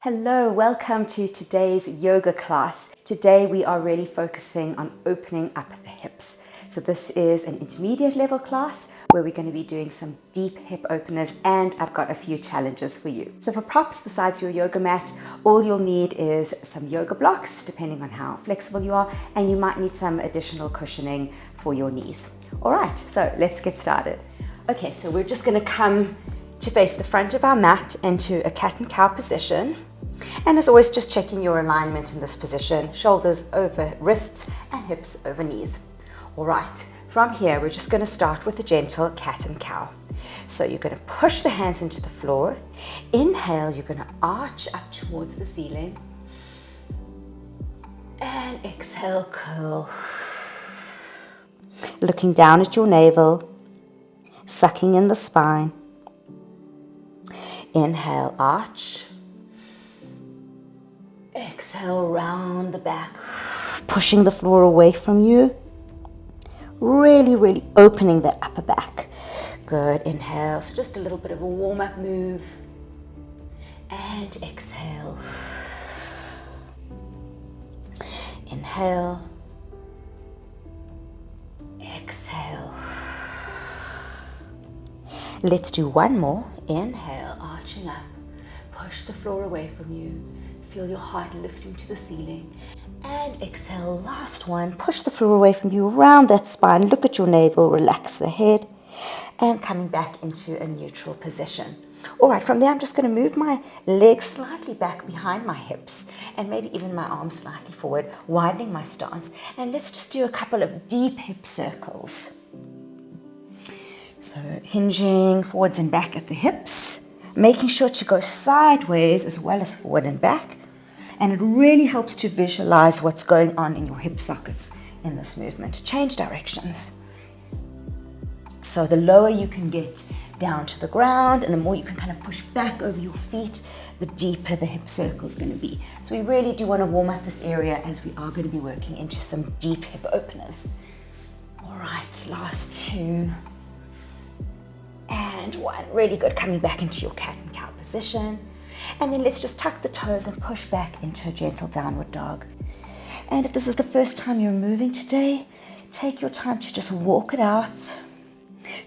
Hello, welcome to today's yoga class. Today we are really focusing on opening up the hips. So this is an intermediate level class where we're going to be doing some deep hip openers, and I've got a few challenges for you. So for props besides your yoga mat, all you'll need is some yoga blocks depending on how flexible you are, and you might need some additional cushioning for your knees. All right, so let's get started. Okay, so we're just going to come to face the front of our mat into a cat and cow position. And as always, just checking your alignment in this position, shoulders over wrists and hips over knees. All right, from here, we're just going to start with a gentle cat and cow. So you're going to push the hands into the floor. Inhale, you're going to arch up towards the ceiling. And exhale, curl. Looking down at your navel, sucking in the spine. Inhale, arch. Exhale, round the back, pushing the floor away from you. Really opening the upper back. Good, inhale, so just a little bit of a warm-up move. And exhale. Inhale. Exhale. Let's do one more. Inhale, arching up. Push the floor away from you. Feel your heart lifting to the ceiling. And exhale, last one. Push the floor away from you, around that spine. Look at your navel, relax the head. And coming back into a neutral position. All right, from there, I'm just going to move my legs slightly back behind my hips and maybe even my arms slightly forward, widening my stance. And let's just do a couple of deep hip circles. So hinging forwards and back at the hips, making sure to go sideways as well as forward and back. And it really helps to visualize what's going on in your hip sockets in this movement. Change directions. So the lower you can get down to the ground and the more you can kind of push back over your feet, the deeper the hip circle is going to be. So we really do want to warm up this area as we are going to be working into some deep hip openers. All right, last two. And one. Really good. Coming back into your cat and cow position. And then let's just tuck the toes and push back into a gentle downward dog. And if this is the first time you're moving today, take your time to just walk it out,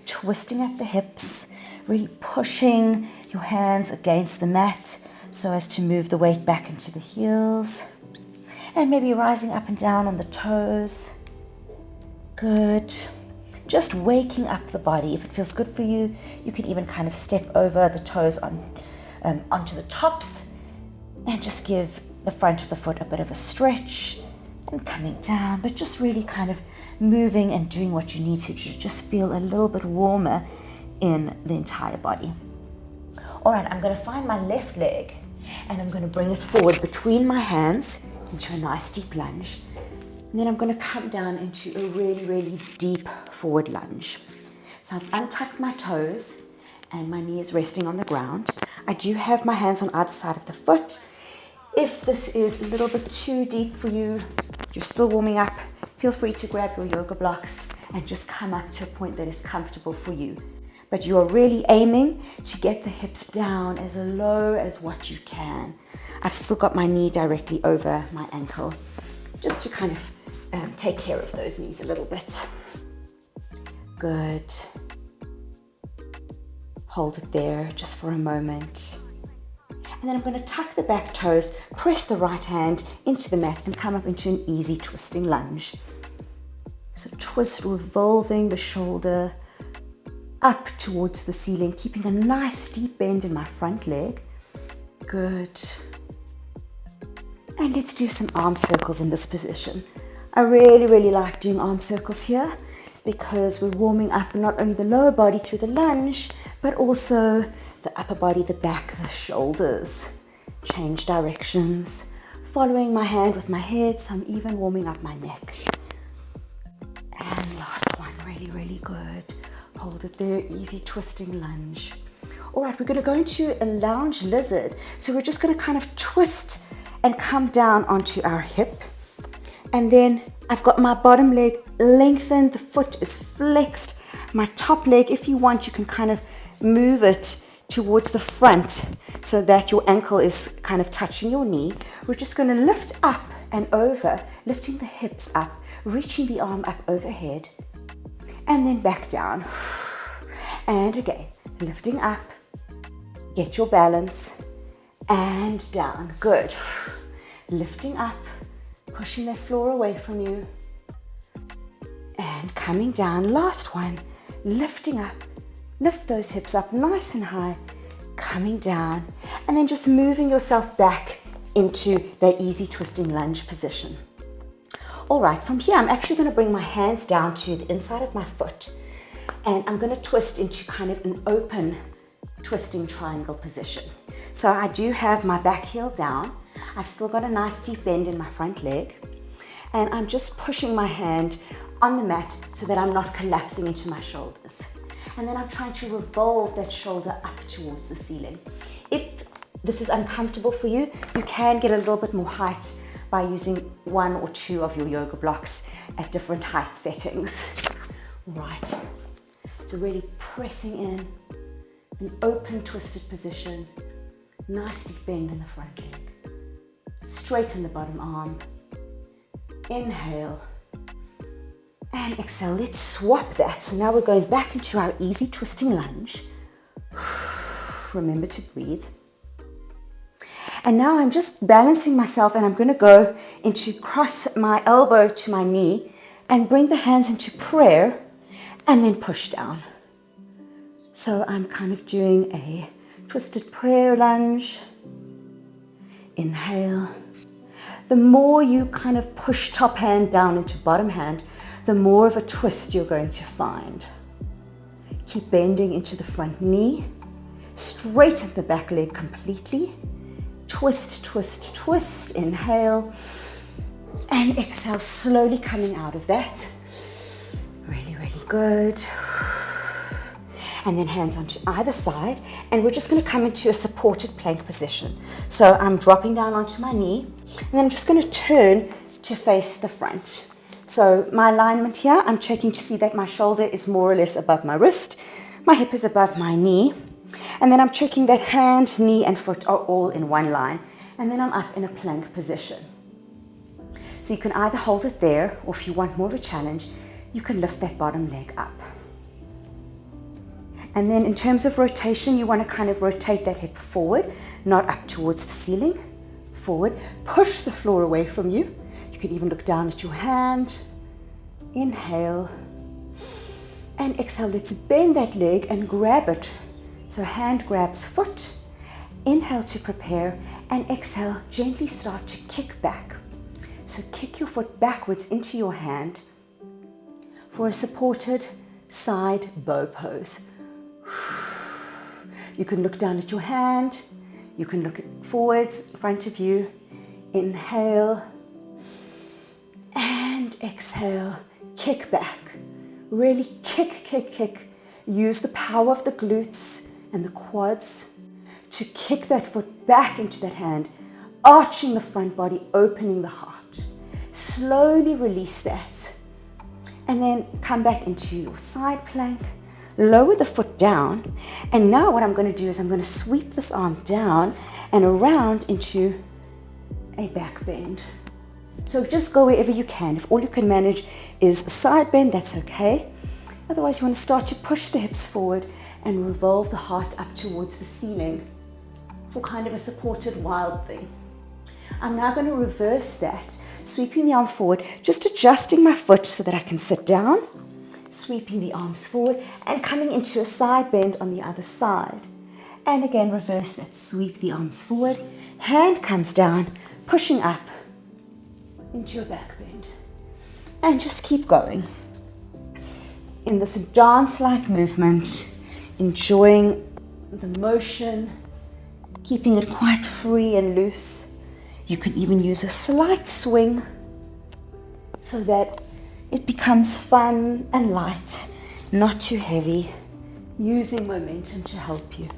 twisting at the hips, really pushing your hands against the mat so as to move the weight back into the heels. And maybe rising up and down on the toes. Good. Just waking up the body. If it feels good for you, you can even kind of step over the toes onto the tops and just give the front of the foot a bit of a stretch and coming down, but just really kind of moving and doing what you need to just feel a little bit warmer in the entire body. All right, I'm going to find my left leg and I'm going to bring it forward between my hands into a nice deep lunge. And then I'm going to come down into a really deep forward lunge. So I've untucked my toes and my knee is resting on the ground. I do have my hands on either side of the foot. If this is a little bit too deep for you, you're still warming up, feel free to grab your yoga blocks and just come up to a point that is comfortable for you. But you are really aiming to get the hips down as low as what you can. I've still got my knee directly over my ankle, just to kind of take care of those knees a little bit. Good. Hold it there just for a moment. And then I'm going to tuck the back toes, press the right hand into the mat and come up into an easy twisting lunge. So twist, revolving the shoulder up towards the ceiling, keeping a nice deep bend in my front leg. Good. And let's do some arm circles in this position. I really like doing arm circles here because we're warming up not only the lower body through the lunge, but also the upper body, the back, the shoulders. Change directions, following my hand with my head, so I'm even warming up my neck. And last one, really good. Hold it there, easy twisting lunge. All right, we're going to go into a lunge lizard. So we're just going to kind of twist and come down onto our hip. And then I've got my bottom leg lengthened, the foot is flexed. My top leg, if you want, you can kind of move it towards the front so that your ankle is kind of touching your knee. We're just going to lift up and over, lifting the hips up, reaching the arm up overhead, and then back down. And again, lifting up, get your balance, and down. Good. Lifting up, pushing that floor away from you, and coming down. Last one, lifting up, lift those hips up nice and high, coming down, and then just moving yourself back into that easy twisting lunge position. All right, from here, I'm actually going to bring my hands down to the inside of my foot, and I'm going to twist into kind of an open twisting triangle position. So I do have my back heel down. I've still got a nice deep bend in my front leg, and I'm just pushing my hand on the mat so that I'm not collapsing into my shoulders. And then I'm trying to revolve that shoulder up towards the ceiling. If this is uncomfortable for you, you can get a little bit more height by using 1 or 2 of your yoga blocks at different height settings. Right, so really pressing in, an open twisted position, nice deep bend in the front leg, straighten the bottom arm, inhale, and exhale. Let's swap that. So now we're going back into our easy twisting lunge. Remember to breathe. And now I'm just balancing myself, and I'm going to go into cross my elbow to my knee and bring the hands into prayer and then push down. So I'm kind of doing a twisted prayer lunge. Inhale. The more you kind of push top hand down into bottom hand, the more of a twist you're going to find. Keep bending into the front knee. Straighten the back leg completely. Twist, twist, twist. Inhale. And exhale, slowly coming out of that. Really, really good. And then hands onto either side. And we're just going to come into a supported plank position. So I'm dropping down onto my knee. And then I'm just going to turn to face the front. So my alignment here, I'm checking to see that my shoulder is more or less above my wrist. My hip is above my knee. And then I'm checking that hand, knee, and foot are all in one line. And then I'm up in a plank position. So you can either hold it there, or if you want more of a challenge, you can lift that bottom leg up. And then in terms of rotation, you want to kind of rotate that hip forward, not up towards the ceiling. Forward. Push the floor away from you. You can even look down at your hand. Inhale. And exhale. Let's bend that leg and grab it. So hand grabs foot. Inhale to prepare. And exhale, gently start to kick back. So kick your foot backwards into your hand for a supported side bow pose. You can look down at your hand. You can look forwards, in front of you. Inhale. And exhale. Kick back. Really kick, kick, kick. Use the power of the glutes and the quads to kick that foot back into that hand, arching the front body, opening the heart. Slowly release that. And then come back into your side plank. Lower the foot down. And now what I'm going to do is I'm going to sweep this arm down and around into a back bend. So just go wherever you can. If all you can manage is a side bend, that's okay. Otherwise, you want to start to push the hips forward and revolve the heart up towards the ceiling for kind of a supported wild thing. I'm now going to reverse that, sweeping the arm forward, just adjusting my foot so that I can sit down, sweeping the arms forward and coming into a side bend on the other side. And again, reverse that, sweep the arms forward, hand comes down, pushing up into a back bend. And just keep going in this dance-like movement, enjoying the motion, keeping it quite free and loose. You could even use a slight swing so that it becomes fun and light, not too heavy, using momentum to help you.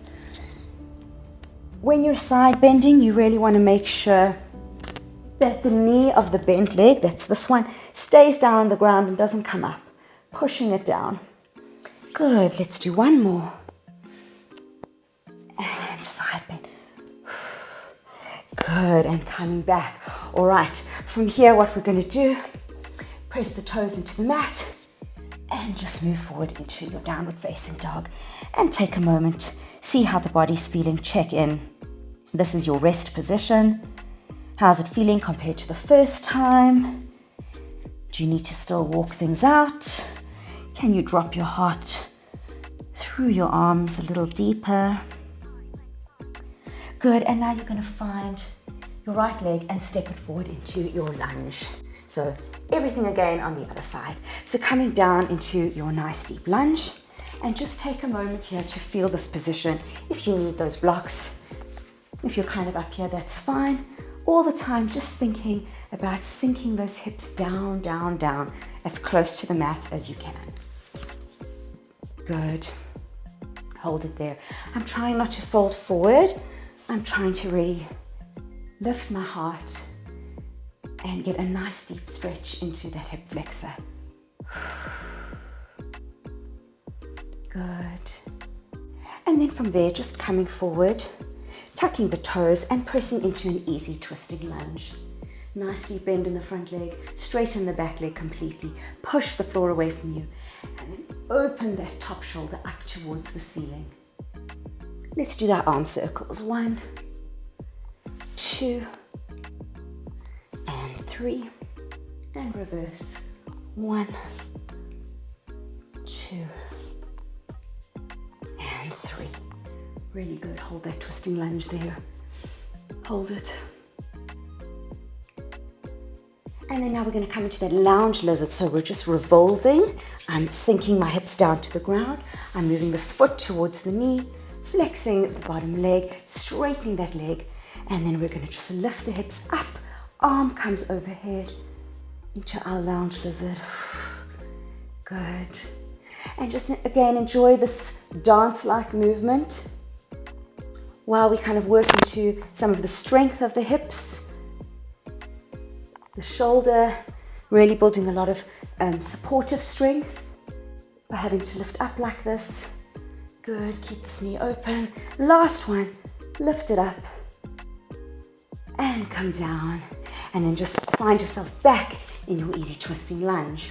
When you're side bending, you really want to make sure that the knee of the bent leg, that's this one, stays down on the ground and doesn't come up, pushing it down. Good, let's do one more. and side bend. Good, and coming back. All right, from here what we're going to do, press the toes into the mat and just move forward into your downward facing dog and take a moment, see how the body's feeling, check in. This is your rest position. How's it feeling compared to the first time? Do you need to still walk things out? Can you drop your heart through your arms a little deeper? Good, and now you're going to find your right leg and step it forward into your lunge. So everything again on the other side. So coming down into your nice deep lunge, and just take a moment here to feel this position. If you need those blocks, if you're kind of up here, that's fine. All the time just thinking about sinking those hips down, down, down, as close to the mat as you can. Good. Hold it there. I'm trying not to fold forward. I'm trying to really lift my heart and get a nice deep stretch into that hip flexor. Good. And then from there, just coming forward, tucking the toes and pressing into an easy twisting lunge. Nice deep bend in the front leg, straighten the back leg completely, push the floor away from you, and then open that top shoulder up towards the ceiling. Let's do that arm circles. 1, 2, and 3, and reverse. 1, 2, and 3. Really good. Hold that twisting lunge there. Hold it. And then now we're going to come into that lounge lizard. So we're just revolving. I'm sinking my hips down to the ground. I'm moving this foot towards the knee, flexing the bottom leg, straightening that leg. And then we're going to just lift the hips up. Arm comes overhead into our lounge lizard. Good. And just again, enjoy this dance-like movement while we kind of work into some of the strength of the hips, the shoulder, really building a lot of supportive strength by having to lift up like this. Good, keep this knee open. Last one, lift it up and come down. And then just find yourself back in your easy twisting lunge.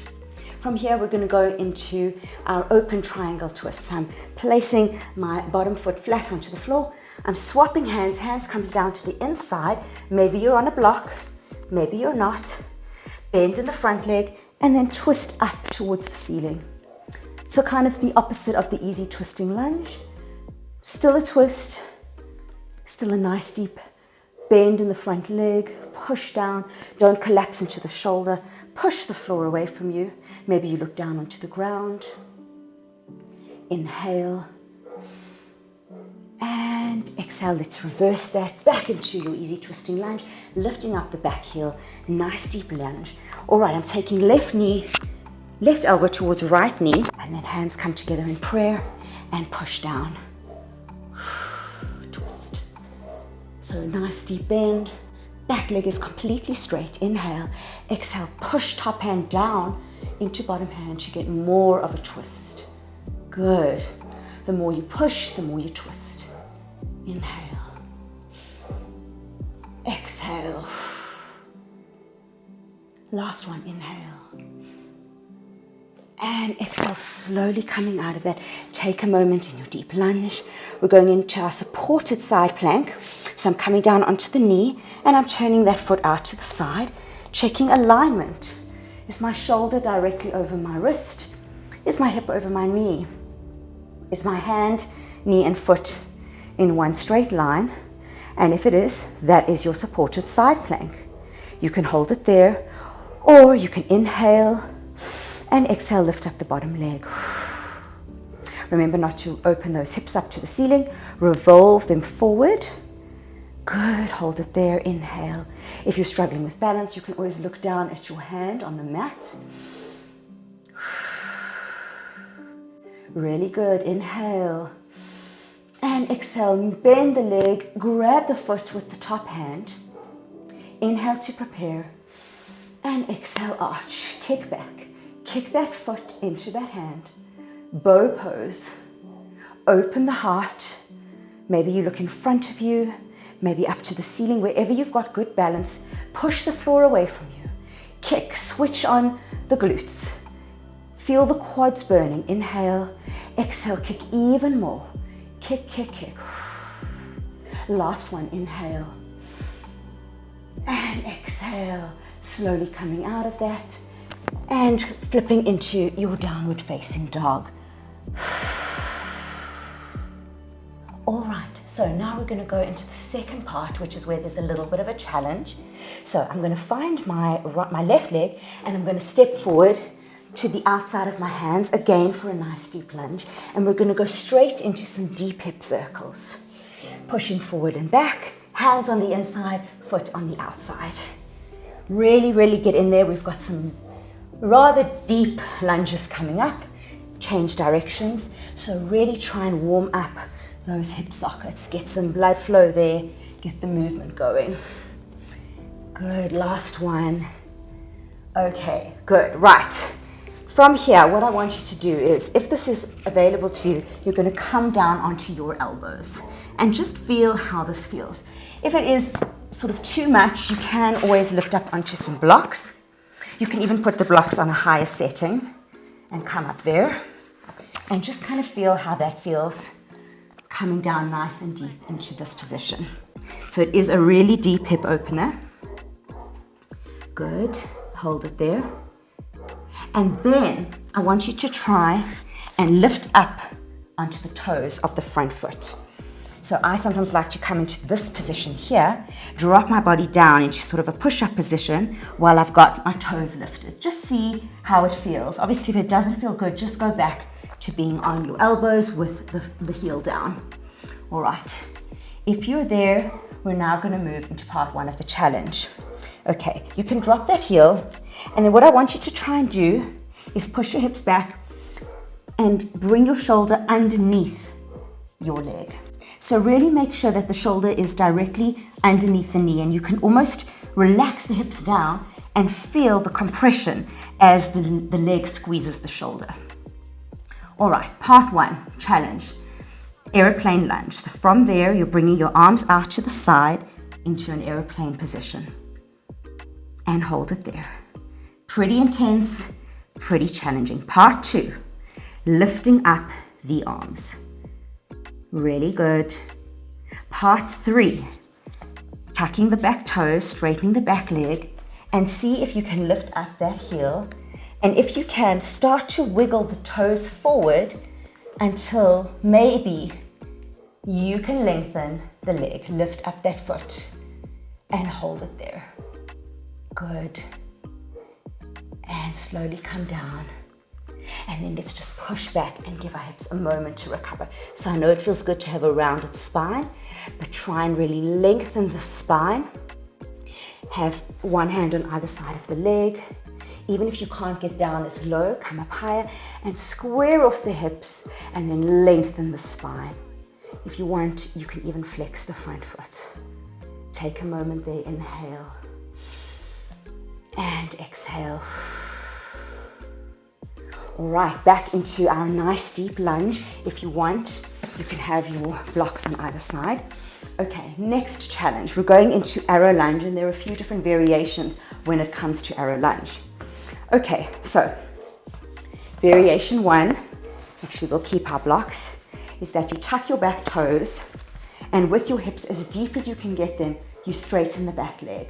From here, we're going to go into our open triangle twist. So I'm placing my bottom foot flat onto the floor. I'm swapping hands. Hands comes down to the inside. Maybe you're on a block. Maybe you're not. Bend in the front leg and then twist up towards the ceiling. So kind of the opposite of the easy twisting lunge. Still a twist. Still a nice deep bend in the front leg. Push down. Don't collapse into the shoulder. Push the floor away from you. Maybe you look down onto the ground. Inhale. And exhale. Let's reverse that back into your easy twisting lunge. Lifting up the back heel. Nice deep lunge. All right, I'm taking left knee, left elbow towards right knee. And then hands come together in prayer and push down. Twist. So nice deep bend. Back leg is completely straight. Inhale. Exhale. Push top hand down into bottom hand to get more of a twist. Good. The more you push, the more you twist. Inhale. Exhale. Last one. Inhale. And exhale, slowly coming out of that. Take a moment in your deep lunge. We're going into our supported side plank. So I'm coming down onto the knee and I'm turning that foot out to the side, checking alignment. Is my shoulder directly over my wrist? Is my hip over my knee? Is my hand, knee and foot in one straight line? And if it is, that is your supported side plank. You can hold it there, or you can inhale and exhale, lift up the bottom leg. Remember not to open those hips up to the ceiling. Revolve them forward. Good, hold it there, inhale. If you're struggling with balance, you can always look down at your hand on the mat. Really good, inhale. And exhale, bend the leg, grab the foot with the top hand. Inhale to prepare. And exhale, arch, kick back. Kick that foot into that hand. Bow pose. Open the heart. Maybe you look in front of you, maybe up to the ceiling, wherever you've got good balance. Push the floor away from you. Kick, switch on the glutes. Feel the quads burning. Inhale, exhale, kick even more. Kick, kick, kick. Last one, inhale. And exhale, slowly coming out of that and flipping into your downward facing dog. All right, so now we're going to go into the second part, which is where there's a little bit of a challenge. So I'm going to find my left leg and I'm going to step forward to the outside of my hands, again for a nice deep lunge, and we're going to go straight into some deep hip circles. Pushing forward and back, hands on the inside, foot on the outside. Really, really get in there. We've got some rather deep lunges coming up, change directions, so really try and warm up those hip sockets, get some blood flow there, get the movement going. Good, last one. Okay, good, right. From here, what I want you to do is, if this is available to you, you're going to come down onto your elbows and just feel how this feels. If it is sort of too much, you can always lift up onto some blocks. You can even put the blocks on a higher setting and come up there and just kind of feel how that feels, coming down nice and deep into this position. So it is a really deep hip opener. Good, hold it there. And then I want you to try and lift up onto the toes of the front foot. So I sometimes like to come into this position here, drop my body down into sort of a push-up position while I've got my toes lifted. Just see how it feels. Obviously, if it doesn't feel good, just go back to being on your elbows with the heel down. All right, if you're there, we're now going to move into part one of the challenge. Okay, you can drop that heel, and then what I want you to try and do is push your hips back and bring your shoulder underneath your leg. So really make sure that the shoulder is directly underneath the knee, and you can almost relax the hips down and feel the compression as the leg squeezes the shoulder. All right, part one, challenge, aeroplane lunge. So from there, you're bringing your arms out to the side into an aeroplane position and hold it there. Pretty intense, pretty challenging. Part two, lifting up the arms. Really good. Part three, tucking the back toes, straightening the back leg, and see if you can lift up that heel. And if you can, start to wiggle the toes forward until maybe you can lengthen the leg. Lift up that foot and hold it there. Good. And slowly come down. And then let's just push back and give our hips a moment to recover. So I know it feels good to have a rounded spine, but try and really lengthen the spine. Have one hand on either side of the leg. Even if you can't get down as low, come up higher and square off the hips and then lengthen the spine. If you want, you can even flex the front foot. Take a moment there, inhale and exhale. All right, back into our nice deep lunge. If you want, you can have your blocks on either side. Okay, next challenge. We're going into arrow lunge, and there are a few different variations when it comes to arrow lunge. Okay, so variation one, actually we'll keep our blocks, is that you tuck your back toes, and with your hips as deep as you can get them, you straighten the back leg.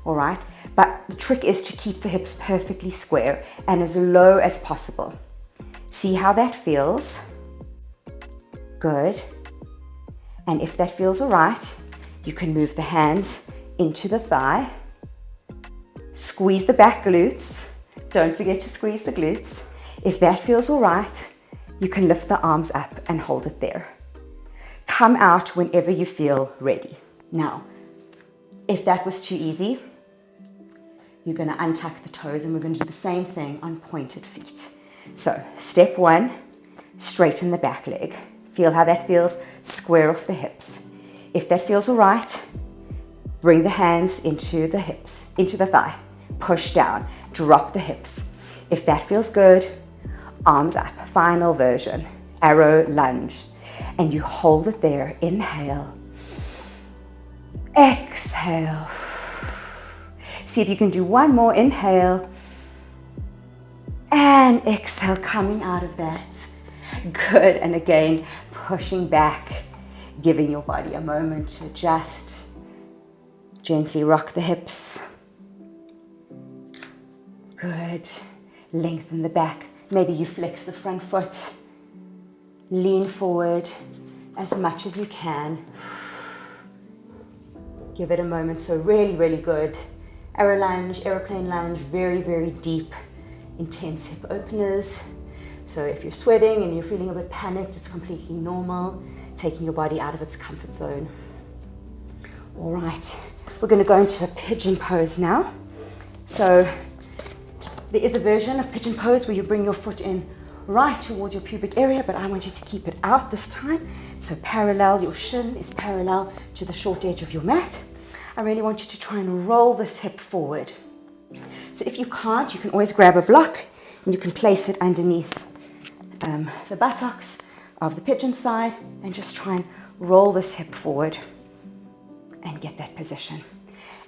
All right, but the trick is to keep the hips perfectly square and as low as possible. See how that feels? Good. And if that feels all right, you can move the hands into the thigh, squeeze the back glutes. Don't forget to squeeze the glutes. If that feels all right, you can lift the arms up and hold it there. Come out whenever you feel ready. Now, if that was too easy, you're going to untuck the toes, and we're going to do the same thing on pointed feet. So, step one, straighten the back leg. Feel how that feels, square off the hips. If that feels all right, bring the hands into the hips, into the thigh. Push down, drop the hips. If that feels good, arms up. Final version, arrow lunge. And you hold it there. Inhale. Exhale. See if you can do one more. Inhale. And exhale, coming out of that. Good. And again, pushing back, giving your body a moment to adjust. Gently rock the hips. Good. Lengthen the back. Maybe you flex the front foot. Lean forward as much as you can. Give it a moment. So really, really good. Arrow lunge, aeroplane lunge, very, very deep, intense hip openers. So if you're sweating and you're feeling a bit panicked, it's completely normal. Taking your body out of its comfort zone. All right, we're going to go into a pigeon pose now. So there is a version of pigeon pose where you bring your foot in right towards your pubic area, but I want you to keep it out this time. So parallel, your shin is parallel to the short edge of your mat. I really want you to try and roll this hip forward. So if you can't, you can always grab a block and you can place it underneath the buttocks of the pigeon side and just try and roll this hip forward and get that position.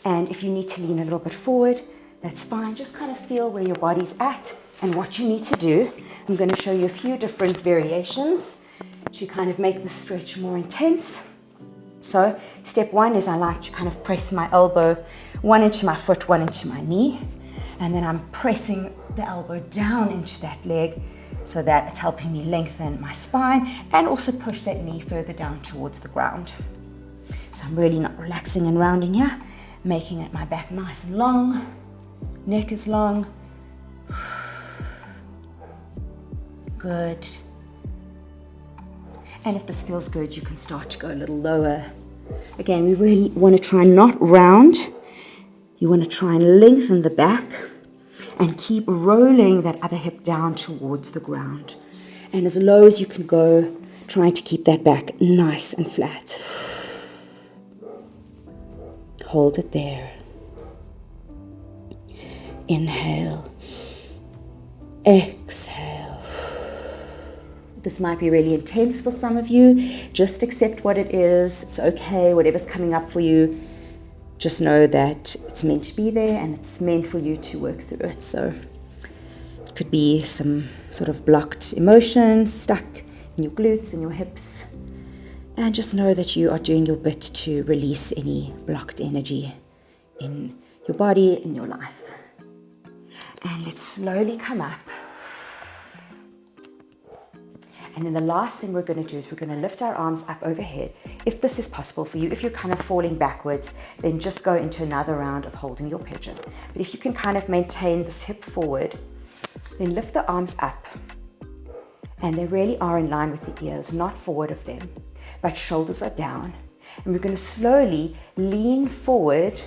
And if you need to lean a little bit forward, that's fine. Just kind of feel where your body's at and what you need to do. I'm going to show you a few different variations to kind of make the stretch more intense. So step one is I like to kind of press my elbow, one into my foot, one into my knee. And then I'm pressing the elbow down into that leg so that it's helping me lengthen my spine and also push that knee further down towards the ground. So I'm really not relaxing and rounding here, making it my back nice and long, neck is long. Good. And if this feels good, you can start to go a little lower. Again, we really want to try not round. You want to try and lengthen the back and keep rolling that other hip down towards the ground. And as low as you can go, trying to keep that back nice and flat. Hold it there. Inhale. Exhale. This might be really intense for some of you. Just accept what it is. It's okay, whatever's coming up for you. Just know that it's meant to be there and it's meant for you to work through it. So it could be some sort of blocked emotions stuck in your glutes and your hips. And just know that you are doing your bit to release any blocked energy in your body, in your life. And let's slowly come up. And then the last thing we're going to do is we're going to lift our arms up overhead. If this is possible for you, if you're kind of falling backwards, then just go into another round of holding your pigeon. But if you can kind of maintain this hip forward, then lift the arms up. And they really are in line with the ears, not forward of them, but shoulders are down. And we're going to slowly lean forward,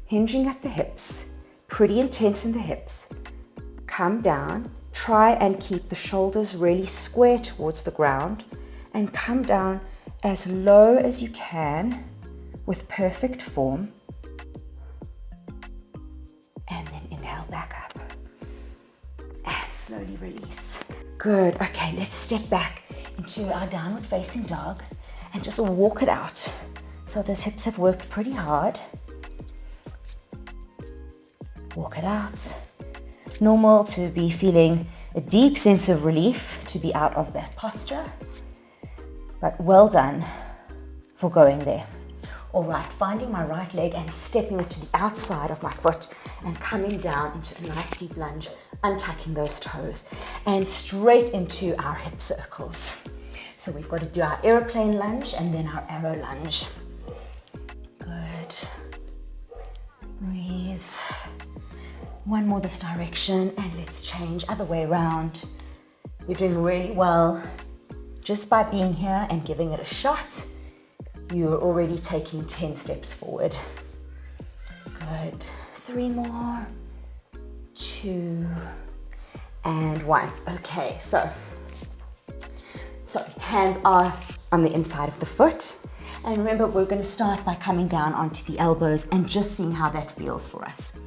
hinging at the hips, pretty intense in the hips. Come down. Try and keep the shoulders really square towards the ground and come down as low as you can with perfect form. And then inhale back up and slowly release. Good. Okay, let's step back into our downward facing dog and just walk it out. So those hips have worked pretty hard. Walk it out. Normal to be feeling a deep sense of relief to be out of that posture, but well done for going there. All right, finding my right leg and stepping it to the outside of my foot and coming down into a nice deep lunge, untucking those toes and straight into our hip circles. So we've got to do our aeroplane lunge and then our arrow lunge. Good. Breathe. One more this direction and let's change other way around. You're doing really well. Just by being here and giving it a shot, you're already taking 10 steps forward. Good. 3 more. 2 and 1. Okay, so hands are on the inside of the foot. And remember, we're going to start by coming down onto the elbows and just seeing how that feels for us.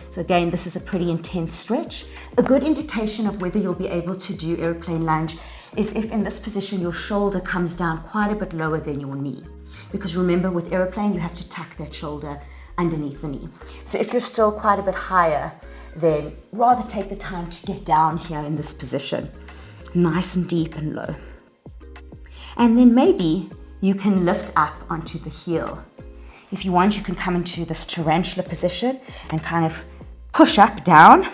So again, this is a pretty intense stretch. A good indication of whether you'll be able to do airplane lunge is if in this position your shoulder comes down quite a bit lower than your knee. Because remember, with aeroplane, you have to tuck that shoulder underneath the knee. So if you're still quite a bit higher, then rather take the time to get down here in this position, nice and deep and low. And then maybe you can lift up onto the heel. If you want, you can come into this tarantula position and kind of push up, down,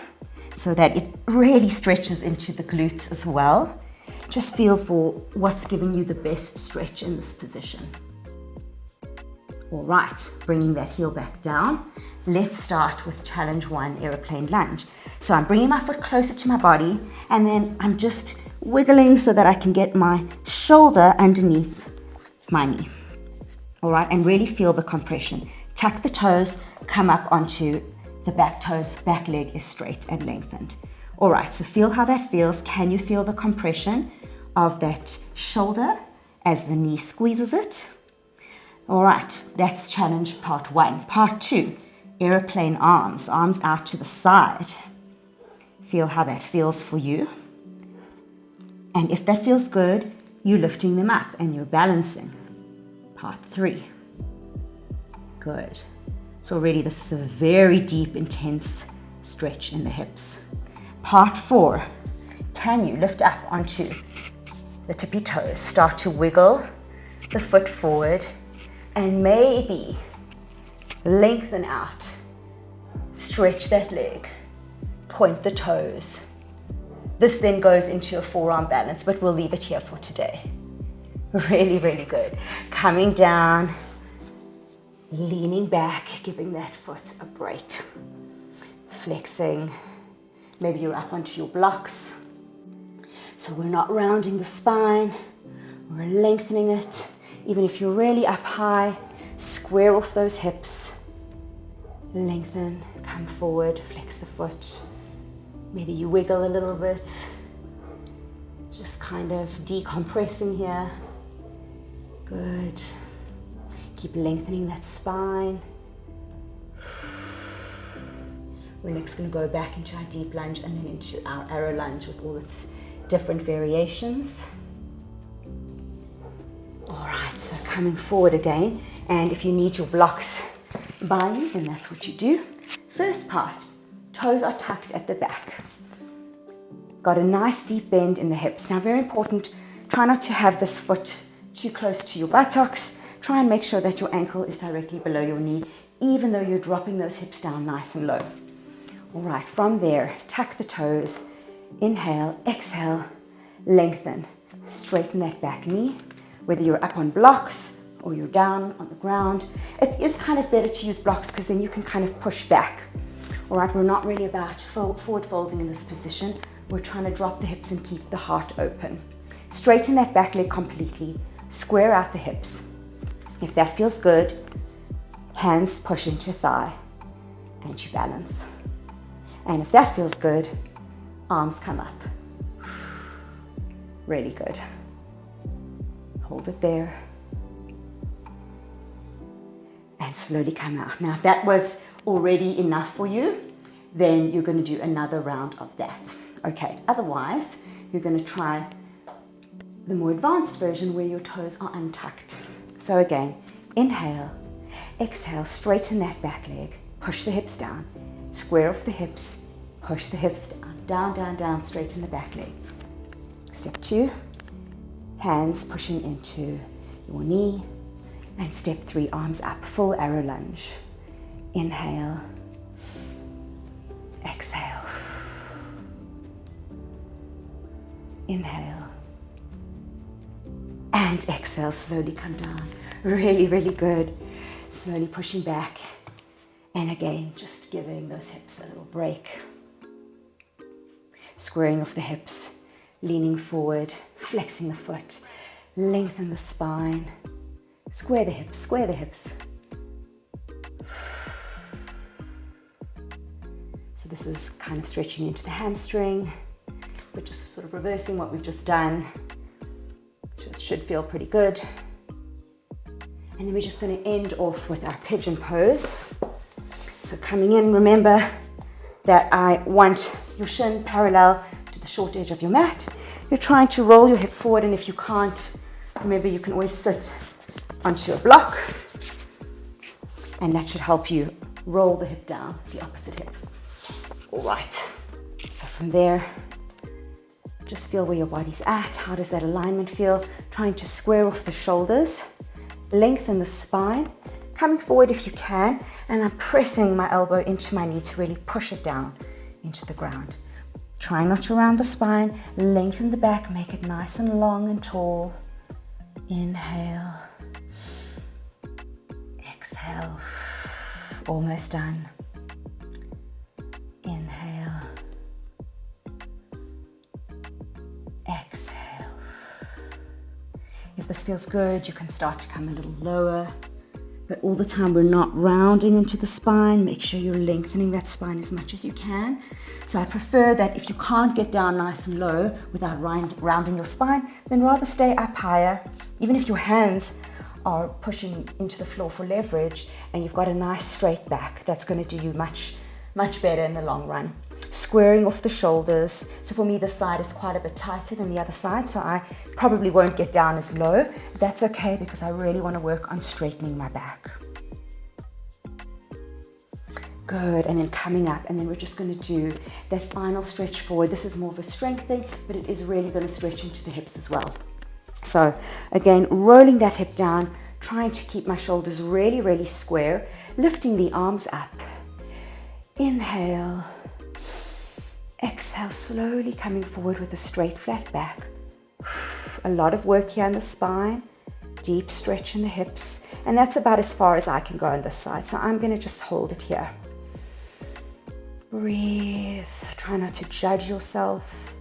so that it really stretches into the glutes as well. Just feel for what's giving you the best stretch in this position. All right, bringing that heel back down. Let's start with challenge 1, aeroplane lunge. So I'm bringing my foot closer to my body, and then I'm just wiggling so that I can get my shoulder underneath my knee. All right, and really feel the compression. Tuck the toes, come up onto the back toes, back leg is straight and lengthened. All right, so feel how that feels. Can you feel the compression of that shoulder as the knee squeezes it? All right, that's challenge part 1. Part 2, aeroplane arms out to the side. Feel how that feels for you. And if that feels good, you're lifting them up and you're balancing. Part 3. Good. So already this is a very deep, intense stretch in the hips. Part 4. Can you lift up onto the tippy toes? Start to wiggle the foot forward and maybe lengthen out. Stretch that leg. Point the toes. This then goes into a forearm balance, but we'll leave it here for today. Really, really good. Coming down, leaning back, giving that foot a break. Flexing. Maybe you're up onto your blocks. So we're not rounding the spine, we're lengthening it. Even if you're really up high, square off those hips. Lengthen, come forward, flex the foot. Maybe you wiggle a little bit. Just kind of decompressing here. Good. Keep lengthening that spine. We're next going to go back into our deep lunge and then into our arrow lunge with all its different variations. All right, so coming forward again. And if you need your blocks by you, then that's what you do. First part, toes are tucked at the back. Got a nice deep bend in the hips. Now, very important, try not to have this foot too close to your buttocks. Try and make sure that your ankle is directly below your knee, even though you're dropping those hips down nice and low. All right, from there, tuck the toes. Inhale, exhale, lengthen. Straighten that back knee. Whether you're up on blocks or you're down on the ground, it is kind of better to use blocks because then you can kind of push back. All right, we're not really about forward folding in this position. We're trying to drop the hips and keep the heart open. Straighten that back leg completely. Square out the hips. If that feels good, hands push into thigh and you balance. And if that feels good, arms come up. Really good. Hold it there. And slowly come out. Now, if that was already enough for you, then you're going to do another round of that. Okay, otherwise, you're going to try the more advanced version where your toes are untucked. So again, inhale, exhale, straighten that back leg, push the hips down, square off the hips, push the hips down, down, down, down, straighten the back leg. Step 2, hands pushing into your knee, and step 3, arms up, full arrow lunge. Inhale, exhale, inhale, and exhale, slowly come down. Really, really good. Slowly pushing back. And again, just giving those hips a little break. Squaring off the hips, leaning forward, flexing the foot, lengthen the spine. Square the hips, square the hips. So this is kind of stretching into the hamstring. We're just sort of reversing what we've just done. Should feel pretty good. And then we're just going to end off with our pigeon pose. So coming in, remember that I want your shin parallel to the short edge of your mat. you're trying to roll your hip forward, and if you can't, remember you can always sit onto a block, and that should help you roll the hip down, the opposite hip. All right, so from there, just feel where your body's at. How does that alignment feel? Trying to square off the shoulders, lengthen the spine, coming forward if you can, and I'm pressing my elbow into my knee to really push it down into the ground. Try not to round the spine, lengthen the back, make it nice and long and tall. Inhale, exhale, almost done. Inhale, exhale. If this feels good, you can start to come a little lower, but all the time we're not rounding into the spine. Make sure you're lengthening that spine as much as you can. So I prefer that if you can't get down nice and low without rounding your spine, then rather stay up higher. Even if your hands are pushing into the floor for leverage and you've got a nice straight back, that's going to do you much better in the long run. Squaring off the shoulders. So for me, this side is quite a bit tighter than the other side, so I probably won't get down as low. That's okay because I really want to work on straightening my back. Good, and then coming up, and then we're just going to do that final stretch forward. This is more of a strength thing, but it is really going to stretch into the hips as well. So again, rolling that hip down, trying to keep my shoulders really, really square, lifting the arms up. Inhale. Exhale, slowly coming forward with a straight, flat back. A lot of work here on the spine, deep stretch in the hips, and that's about as far as I can go on this side. So I'm going to just hold it here. Breathe. Try not to judge yourself.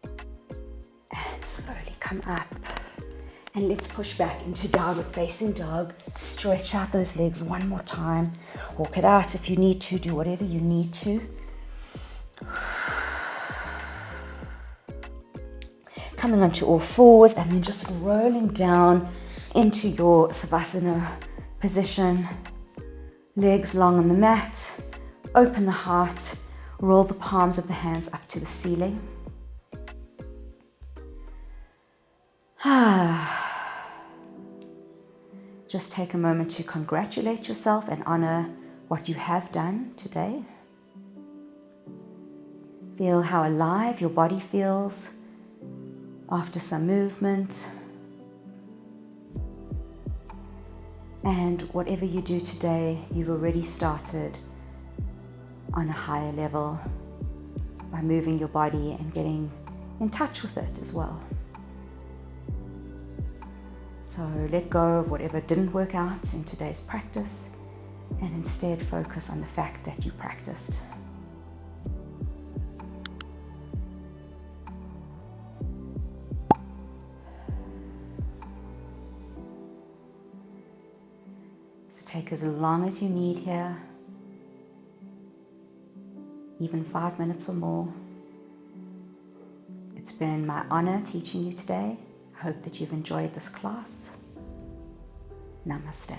And slowly come up. And let's push back into downward facing dog. Stretch out those legs one more time. Walk it out if you need to. Do whatever you need to. Coming onto all fours and then just rolling down into your Savasana position. Legs long on the mat. Open the heart. Roll the palms of the hands up to the ceiling. Just take a moment to congratulate yourself and honor what you have done today. Feel how alive your body feels after some movement. And whatever you do today, you've already started on a higher level by moving your body and getting in touch with it as well. So let go of whatever didn't work out in today's practice and instead focus on the fact that you practiced. So take as long as you need here, even 5 minutes or more. It's been my honor teaching you today. I hope that you've enjoyed this class. Namaste.